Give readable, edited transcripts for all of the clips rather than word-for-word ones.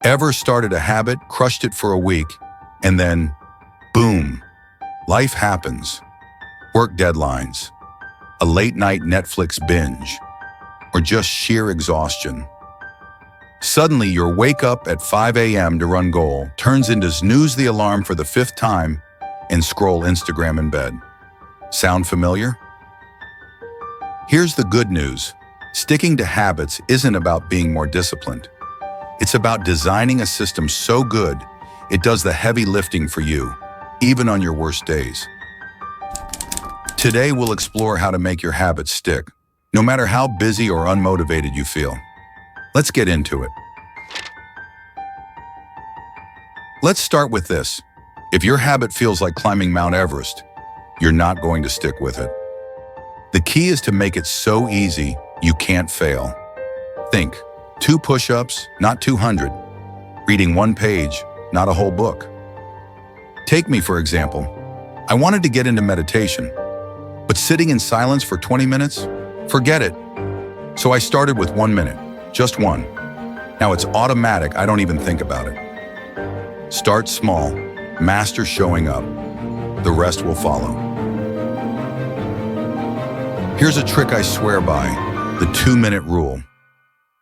Ever started a habit, crushed it for a week, and then, boom, life happens. Work deadlines, a late-night Netflix binge, or just sheer exhaustion. Suddenly, your wake up at 5 a.m. to run goal turns into snooze the alarm for the 5th time and scroll Instagram in bed. Sound familiar? Here's the good news. Sticking to habits isn't about being more disciplined. It's about designing a system so good, it does the heavy lifting for you, even on your worst days. Today, we'll explore how to make your habits stick, no matter how busy or unmotivated you feel. Let's get into it. Let's start with this. If your habit feels like climbing Mount Everest, you're not going to stick with it. The key is to make it so easy you can't fail. Think, 2 push-ups, not 200. Reading 1 page, not a whole book. Take me, for example. I wanted to get into meditation, but sitting in silence for 20 minutes? Forget it. So I started with 1 minute, just one. Now it's automatic, I don't even think about it. Start small, master showing up. The rest will follow. Here's a trick I swear by, the 2-minute rule.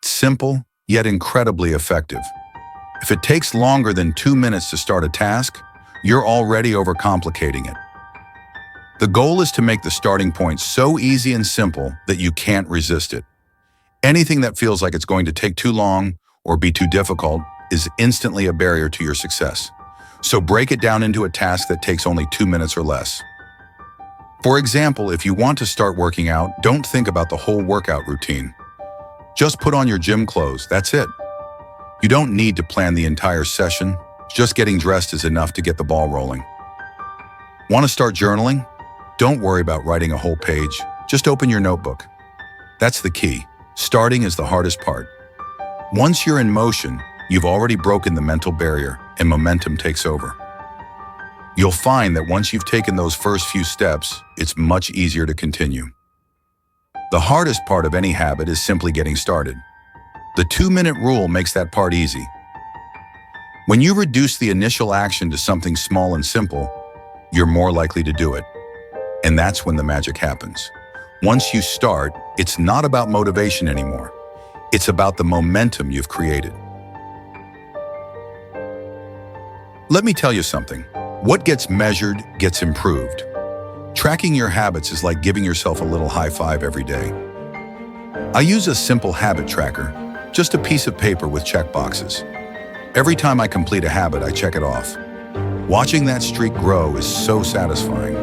Simple, yet incredibly effective. If it takes longer than 2 minutes to start a task, you're already overcomplicating it. The goal is to make the starting point so easy and simple that you can't resist it. Anything that feels like it's going to take too long or be too difficult is instantly a barrier to your success. So break it down into a task that takes only 2 minutes or less. For example, if you want to start working out, don't think about the whole workout routine. Just put on your gym clothes, that's it. You don't need to plan the entire session. Just getting dressed is enough to get the ball rolling. Want to start journaling? Don't worry about writing a whole page. Just open your notebook. That's the key. Starting is the hardest part. Once you're in motion, you've already broken the mental barrier and momentum takes over. You'll find that once you've taken those first few steps, it's much easier to continue. The hardest part of any habit is simply getting started. The 2-minute rule makes that part easy. When you reduce the initial action to something small and simple, you're more likely to do it. And that's when the magic happens. Once you start, it's not about motivation anymore. It's about the momentum you've created. Let me tell you something. What gets measured gets improved. Tracking your habits is like giving yourself a little high five every day. I use a simple habit tracker, just a piece of paper with check boxes. Every time I complete a habit, I check it off. Watching that streak grow is so satisfying.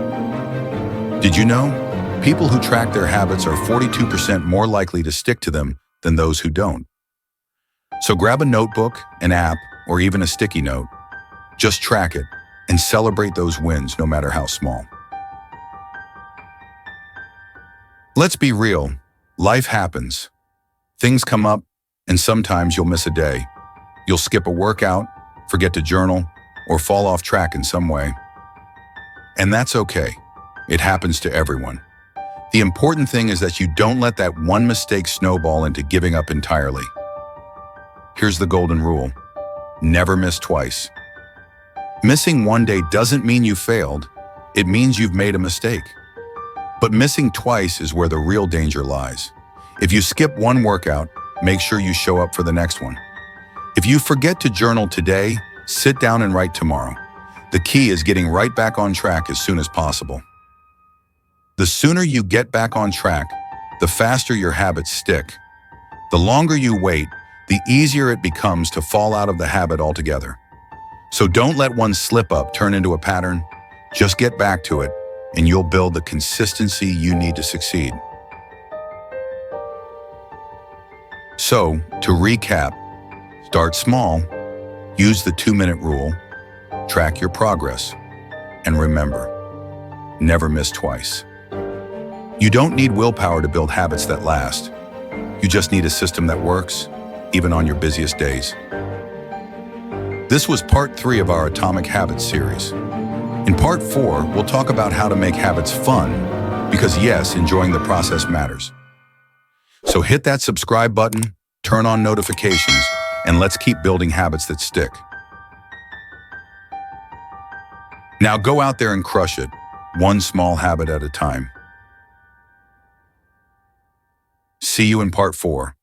Did you know? People who track their habits are 42% more likely to stick to them than those who don't. So grab a notebook, an app, or even a sticky note. Just track it and celebrate those wins, no matter how small. Let's be real. Life happens. Things come up, and sometimes you'll miss a day. You'll skip a workout, forget to journal, or fall off track in some way. And that's okay. It happens to everyone. The important thing is that you don't let that one mistake snowball into giving up entirely. Here's the golden rule. Never miss twice. Missing one day doesn't mean you failed. It means you've made a mistake. But missing twice is where the real danger lies. If you skip one workout, make sure you show up for the next one. If you forget to journal today, sit down and write tomorrow. The key is getting right back on track as soon as possible. The sooner you get back on track, the faster your habits stick. The longer you wait, the easier it becomes to fall out of the habit altogether. So don't let one slip up turn into a pattern. Just get back to it, and you'll build the consistency you need to succeed. So, to recap, start small, use the 2-minute rule, track your progress, and remember, never miss twice. You don't need willpower to build habits that last. You just need a system that works, even on your busiest days. This was part 3 of our Atomic Habits series. In part 4, we'll talk about how to make habits fun, because yes, enjoying the process matters. So hit that subscribe button, turn on notifications, and let's keep building habits that stick. Now go out there and crush it, one small habit at a time. See you in part 4.